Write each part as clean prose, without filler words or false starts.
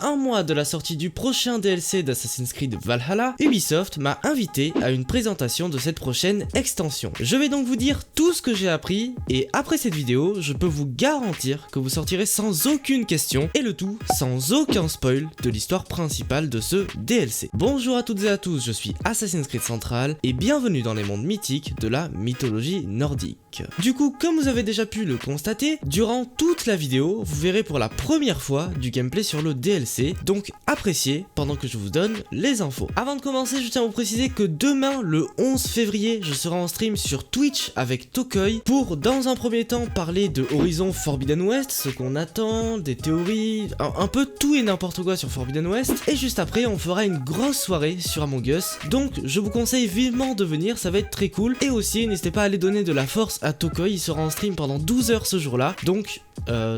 À un mois de la sortie du prochain DLC d'Assassin's Creed Valhalla, Ubisoft m'a invité à une présentation de cette prochaine extension. Je vais donc vous dire tout ce que j'ai appris et après cette vidéo, je peux vous garantir que vous sortirez sans aucune question et le tout sans aucun spoil de l'histoire principale de ce DLC. Bonjour à toutes et à tous, je suis Assassin's Creed Central et bienvenue dans les mondes mythiques de la mythologie nordique. Du coup, comme vous avez déjà pu le constater, durant toute la vidéo, vous verrez pour la première fois du gameplay sur le DLC, donc appréciez pendant que je vous donne les infos. Avant de commencer, je tiens à vous préciser que demain, le 11 février, je serai en stream sur Twitch avec Tokoi pour, dans un premier temps, parler de Horizon Forbidden West, ce qu'on attend, des théories, un peu tout et n'importe quoi sur Forbidden West, et juste après, on fera une grosse soirée sur Among Us, donc je vous conseille vivement de venir, ça va être très cool, et aussi, n'hésitez pas à aller donner de la force à Tokoi, il sera en stream pendant 12 heures ce jour-là, donc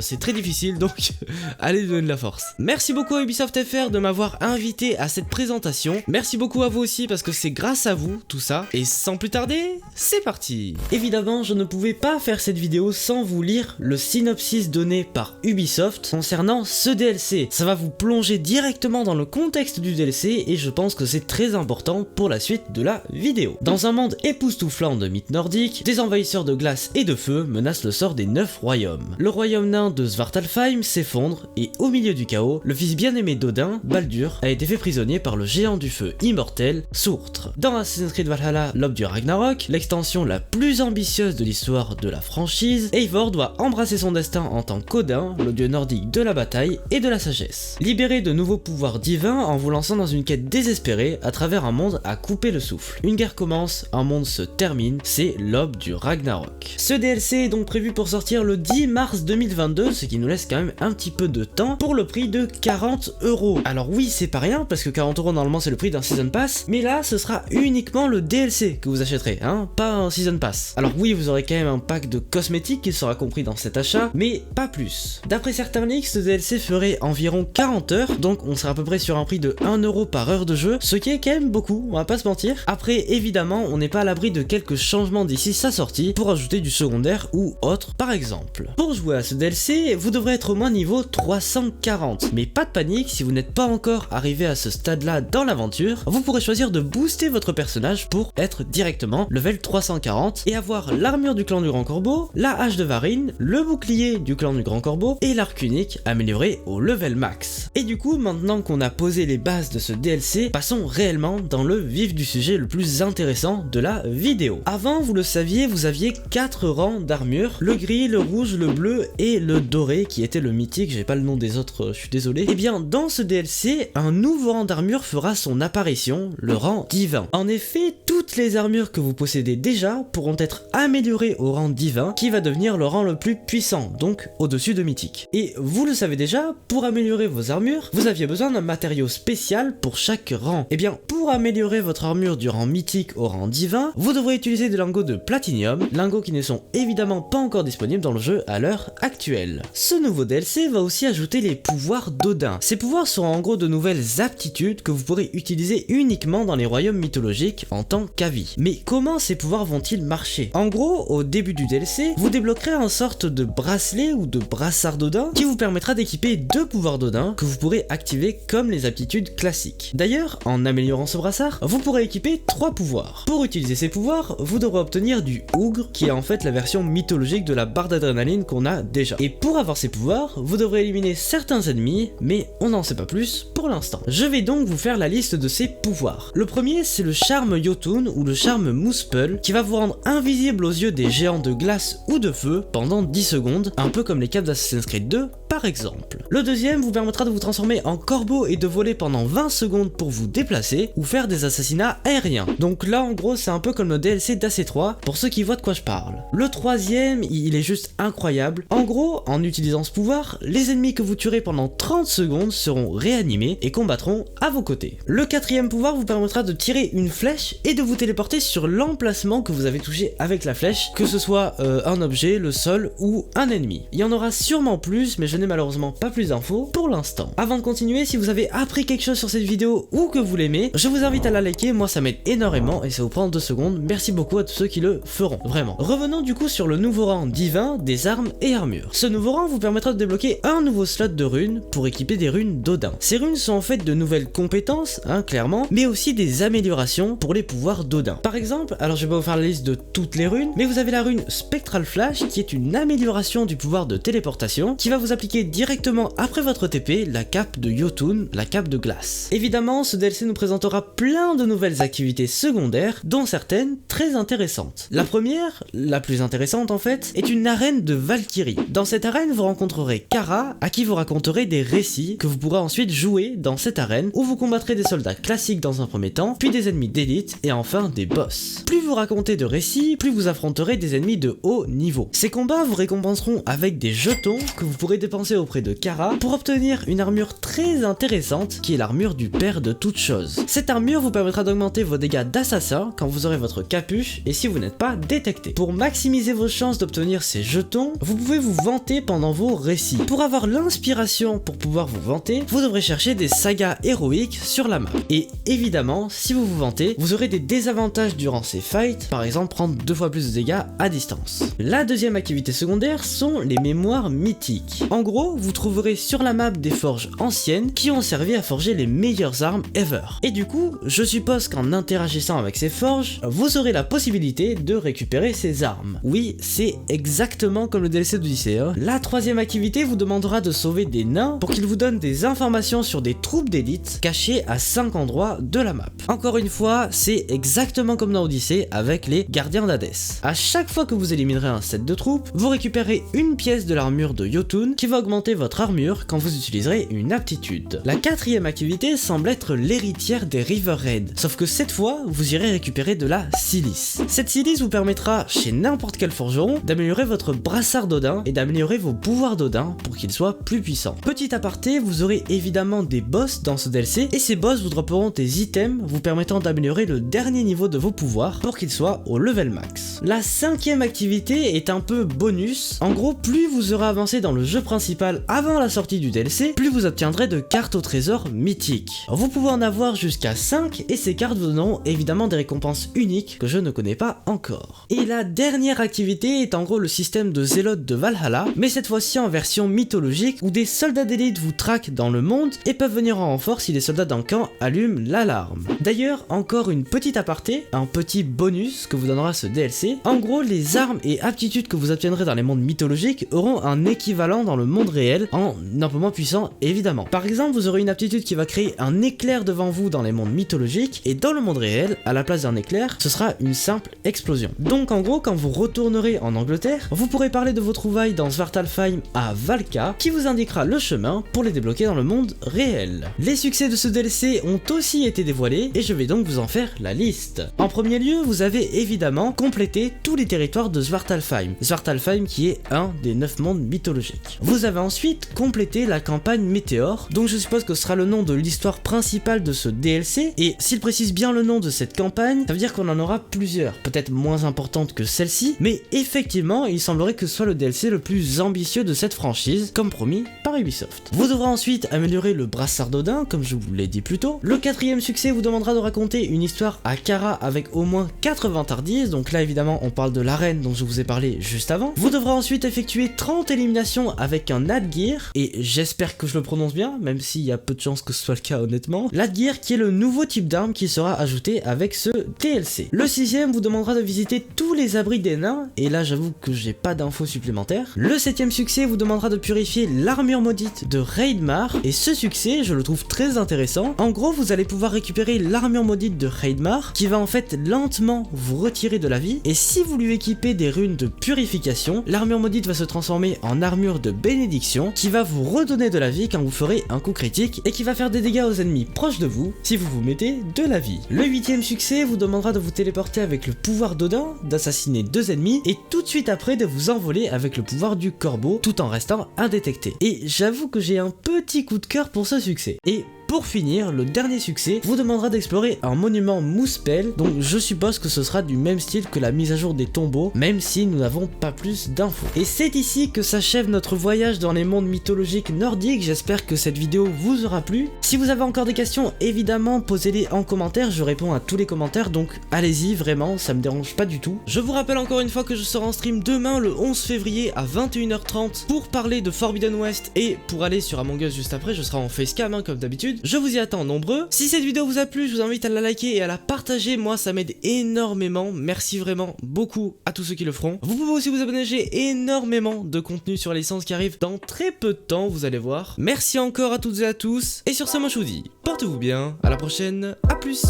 c'est très difficile, donc allez lui donner de la force. Merci beaucoup à Ubisoft FR de m'avoir invité à cette présentation, merci beaucoup à vous aussi parce que c'est grâce à vous tout ça, et sans plus tarder, c'est parti. Évidemment, je ne pouvais pas faire cette vidéo sans vous lire le synopsis donné par Ubisoft concernant ce DLC. Ça va vous plonger directement dans le contexte du DLC et je pense que c'est très important pour la suite de la vidéo. Dans un monde époustouflant de mythes nordiques, des envahisseurs de glace et de feu menacent le sort des 9 royaumes. Le royaume nain de Svartalfheim s'effondre et au milieu du chaos, le fils bien-aimé d'Odin, Baldur, a été fait prisonnier par le géant du feu immortel, Surtr. Dans Assassin's Creed Valhalla, l'aube du Ragnarok, l'extension la plus ambitieuse de l'histoire de la franchise, Eivor doit embrasser son destin en tant qu'Odin, le dieu nordique de la bataille et de la sagesse. Libéré de nouveaux pouvoirs divins en vous lançant dans une quête désespérée à travers un monde à couper le souffle. Une guerre commence, un monde se termine, c'est l'aube du Ragnarok. Ce DLC est donc prévu pour sortir le 10 mars 2022, ce qui nous laisse quand même un petit peu de temps, pour le prix de 40 €. Alors oui, c'est pas rien, parce que 40 € normalement c'est le prix d'un Season Pass, mais là ce sera uniquement le DLC que vous achèterez, hein, pas un Season Pass. Alors oui, vous aurez quand même un pack de cosmétiques qui sera compris dans cet achat, mais pas plus. D'après certains leaks, ce DLC ferait environ 40 heures, donc on sera à peu près sur un prix de 1 € par heure de jeu, ce qui est quand même beaucoup, on va pas se mentir. Après, évidemment, on n'est pas à l'abri de quelques changements d'ici sa sortie, pour ajouter du secondaire ou autre, par exemple. Pour jouer à ce DLC, vous devrez être au moins niveau 340, mais pas de panique, si vous n'êtes pas encore arrivé à ce stade-là dans l'aventure, vous pourrez choisir de booster votre personnage pour être directement level 340 et avoir l'armure du clan du Grand Corbeau, la hache de Varine, le bouclier du clan du Grand Corbeau et l'arc unique amélioré au level max. Et du coup, maintenant qu'on a posé les bases de ce DLC, passons réellement dans le vif du sujet le plus intéressant de la vidéo. Avant, vous le saviez, vous aviez 4 rangs d'armure, le gris, le rouge, le bleu et le doré qui était le mythique, j'ai pas le nom des autres, je suis désolé. Et bien dans ce DLC, un nouveau rang d'armure fera son apparition, le rang divin. En effet, toutes les armures que vous possédez déjà pourront être améliorées au rang divin qui va devenir le rang le plus puissant, donc au-dessus de mythique. Et vous le savez déjà, pour améliorer vos armures, vous aviez besoin d'un matériau spécial pour chaque rang. Et bien pour améliorer votre armure du rang mythique au rang divin, vous devrez utiliser des lingots de platinium, lingots qui ne sont évidemment pas encore disponibles dans le jeu à l'heure actuelle. Ce nouveau DLC va aussi ajouter les pouvoirs d'Odin. Ces pouvoirs seront en gros de nouvelles aptitudes que vous pourrez utiliser uniquement dans les royaumes mythologiques en tant qu'avis. Mais comment ces pouvoirs vont-ils marcher? En gros, au début du DLC, vous débloquerez une sorte de bracelet ou de brassard d'Odin qui vous permettra d'équiper 2 pouvoirs d'Odin que vous pourrez activer comme les aptitudes classiques. D'ailleurs, en améliorant ce brassard, vous pourrez équiper 3 pouvoirs. Pour utiliser ces pouvoirs, vous devrez obtenir du Ougre, qui est en fait la version mythologique de la barre d'adrénaline qu'on a déjà. Et pour avoir ces pouvoirs, vous devrez éliminer certains ennemis, mais on n'en sait pas plus pour l'instant. Je vais donc vous faire la liste de ces pouvoirs. Le premier, c'est le charme Jotun ou le charme Muspel, qui va vous rendre invisible aux yeux des géants de glace ou de feu pendant 10 secondes, un peu comme les capes d'Assassin's Creed 2 par exemple. Le deuxième vous permettra de vous transformer en corbeau et de voler pendant 20 secondes pour vous déplacer ou faire des assassinats aériens. Donc là en gros c'est un peu comme le DLC d'AC3 pour ceux qui voient de quoi je parle. Le troisième, il est juste incroyable. En gros, en utilisant ce pouvoir, les ennemis que vous tuerez pendant 30 secondes seront réanimés et combattront à vos côtés. Le quatrième pouvoir vous permettra de tirer une flèche et de vous téléporter sur l'emplacement que vous avez touché avec la flèche, que ce soit un objet, le sol ou un ennemi. Il y en aura sûrement plus, mais je n'ai malheureusement pas plus d'infos pour l'instant. Avant de continuer, si vous avez appris quelque chose sur cette vidéo ou que vous l'aimez, je vous invite à la liker, moi ça m'aide énormément et ça vous prend 2 secondes. Merci beaucoup à tous ceux qui le feront, vraiment. Revenons du coup sur le nouveau rang divin des armes et armures. Ce nouveau rang vous permettra de débloquer un nouveau slot de runes pour équiper des runes d'Odin. Ces runes sont en fait de nouvelles compétences, clairement, mais aussi des améliorations pour les pouvoirs d'Odin. Par exemple, alors je vais pas vous faire la liste de toutes les runes, mais vous avez la rune Spectral Flash qui est une amélioration du pouvoir de téléportation qui va vous appliquer directement après votre TP la cape de Jotun, la cape de glace. Évidemment, ce DLC nous présentera plein de nouvelles activités secondaires, dont certaines très intéressantes. La première, la plus intéressante en fait, est une arène de Valkyrie. Dans cette arène, vous rencontrerez Kara, à qui vous raconterez des récits que vous pourrez ensuite jouer dans cette arène, où vous combattrez des soldats classiques dans un premier temps, puis des ennemis d'élite et enfin des boss. Plus vous racontez de récits, plus vous affronterez des ennemis de haut niveau. Ces combats vous récompenseront avec des jetons que vous pourrez dépenser auprès de Kara pour obtenir une armure très intéressante qui est l'armure du père de toutes choses. Cette armure vous permettra d'augmenter vos dégâts d'assassin quand vous aurez votre capuche et si vous n'êtes pas détecté. Pour maximiser vos chances d'obtenir ces jetons, vous pouvez vous vanter pendant vos récits. Pour avoir l'inspiration pour pouvoir vous vanter, vous devrez chercher des sagas héroïques sur la map. Et évidemment, si vous vous vantez, vous aurez des désavantages durant ces fights, par exemple prendre 2 fois plus de dégâts à distance. La deuxième activité secondaire sont les mémoires mythiques. En gros, vous trouverez sur la map des forges anciennes qui ont servi à forger les meilleures armes ever. Et du coup, je suppose qu'en interagissant avec ces forges, vous aurez la possibilité de récupérer ces armes. Oui, c'est exactement comme le DLC d'Odyssée. La troisième activité vous demandera de sauver des nains pour qu'ils vous donnent des informations sur des troupes d'élite cachées à 5 endroits de la map. Encore une fois, c'est exactement comme dans Odyssée avec les gardiens d'Hadès. À chaque fois que vous éliminerez un set de troupes, vous récupérez une pièce de l'armure de Jotun qui va augmenter votre armure quand vous utiliserez une aptitude. La quatrième activité semble être l'héritière des River Raid, sauf que cette fois, vous irez récupérer de la silice. Cette silice vous permettra, chez n'importe quel forgeron, d'améliorer votre brassard d'Odin et d'améliorer vos pouvoirs d'Odin pour qu'ils soient plus puissants. Petit aparté, vous aurez évidemment des boss dans ce DLC et ces boss vous dropperont des items vous permettant d'améliorer le dernier niveau de vos pouvoirs pour qu'ils soient au level max. La cinquième activité est un peu bonus. En gros, plus vous aurez avancé dans le jeu principal avant la sortie du DLC, plus vous obtiendrez de cartes au trésor mythiques. Vous pouvez en avoir jusqu'à 5 et ces cartes vous donneront évidemment des récompenses uniques que je ne connais pas encore. Et la dernière activité est en gros le système de zélote de Valhalla, mais cette fois-ci en version mythologique où des soldats d'élite vous traquent dans le monde et peuvent venir en renfort si les soldats d'un camp allument l'alarme. D'ailleurs, encore une petite aparté, un petit bonus que vous donnera ce DLC. En gros, les armes et aptitudes que vous obtiendrez dans les mondes mythologiques auront un équivalent dans le monde réel, en un peu moins puissant évidemment. Par exemple, vous aurez une aptitude qui va créer un éclair devant vous dans les mondes mythologiques, et dans le monde réel, à la place d'un éclair, ce sera une simple explosion. Donc en gros, quand vous retournerez en Angleterre, vous pourrez parler de vos trouvailles dans Svartalfheim à Valka, qui vous indiquera le chemin pour les débloquer dans le monde réel. Les succès de ce DLC ont aussi été dévoilés, et je vais donc vous en faire la liste. En premier lieu, vous avez évidemment complété tous les territoires de Svartalfheim. Svartalfheim qui est un des 9 mondes mythologiques. Vous avez ensuite complété la campagne Météore, donc je suppose que ce sera le nom de l'histoire principale de ce DLC, et s'il précise bien le nom de cette campagne, ça veut dire qu'on en aura plusieurs, peut-être moins importantes que celle-ci, mais effectivement, il semblerait que ce soit le DLC le plus ambitieux de cette franchise, comme promis par Ubisoft. Vous devrez ensuite améliorer le brassard d'Odin, comme je vous l'ai dit plus tôt. Le quatrième succès vous demandera de raconter une histoire à Kara avec au moins 4 vantardises, donc là évidemment on parle de l'arène dont je vous ai parlé juste avant. Vous devrez ensuite effectuer 30 éliminations avec un Adgeir, et j'espère que je le prononce bien, même s'il y a peu de chances que ce soit le cas honnêtement. L'Adgeir qui est le nouveau type d'arme qui sera ajouté avec ce DLC. Le sixième vous demandera de visiter tous les abris des nains, et là j'avoue que j'ai pas d'infos supplémentaires. Le septième succès vous demandera de purifier l'armure maudite de Hreidmar, et ce succès je le trouve très intéressant. En gros, vous allez pouvoir récupérer l'armure maudite de Hreidmar qui va en fait lentement vous retirer de la vie, et si vous lui équipez des runes de purification, l'armure maudite va se transformer en armure de bénédiction qui va vous redonner de la vie quand vous ferez un coup critique et qui va faire des dégâts aux ennemis proches de vous si vous vous mettez de la vie. Le huitième succès vous demandera de vous téléporter avec le pouvoir d'Odin, d'assassiner 2 ennemis et tout de suite après de vous envoler avec le pouvoir du corbeau tout en restant indétecté. Et j'avoue que j'ai un petit coup de cœur pour ce succès. Et pour finir, le dernier succès vous demandera d'explorer un monument Muspel, donc je suppose que ce sera du même style que la mise à jour des tombeaux, même si nous n'avons pas plus d'infos. Et c'est ici que s'achève notre voyage dans les mondes mythologiques nordiques. J'espère que cette vidéo vous aura plu. Si vous avez encore des questions, évidemment posez-les en commentaire, je réponds à tous les commentaires, donc allez-y, vraiment, ça me dérange pas du tout. Je vous rappelle encore une fois que je serai en stream demain le 11 février à 21h30 pour parler de Forbidden West, et pour aller sur Among Us juste après, je serai en facecam hein, comme d'habitude. Je vous y attends nombreux. Si cette vidéo vous a plu, je vous invite à la liker et à la partager, moi ça m'aide énormément. Merci vraiment beaucoup à tous ceux qui le feront. Vous pouvez aussi vous abonner, j'ai énormément de contenu sur les licences qui arrive dans très peu de temps, vous allez voir. Merci encore à toutes et à tous, et sur ce moi je vous dis, portez-vous bien, à la prochaine, à plus.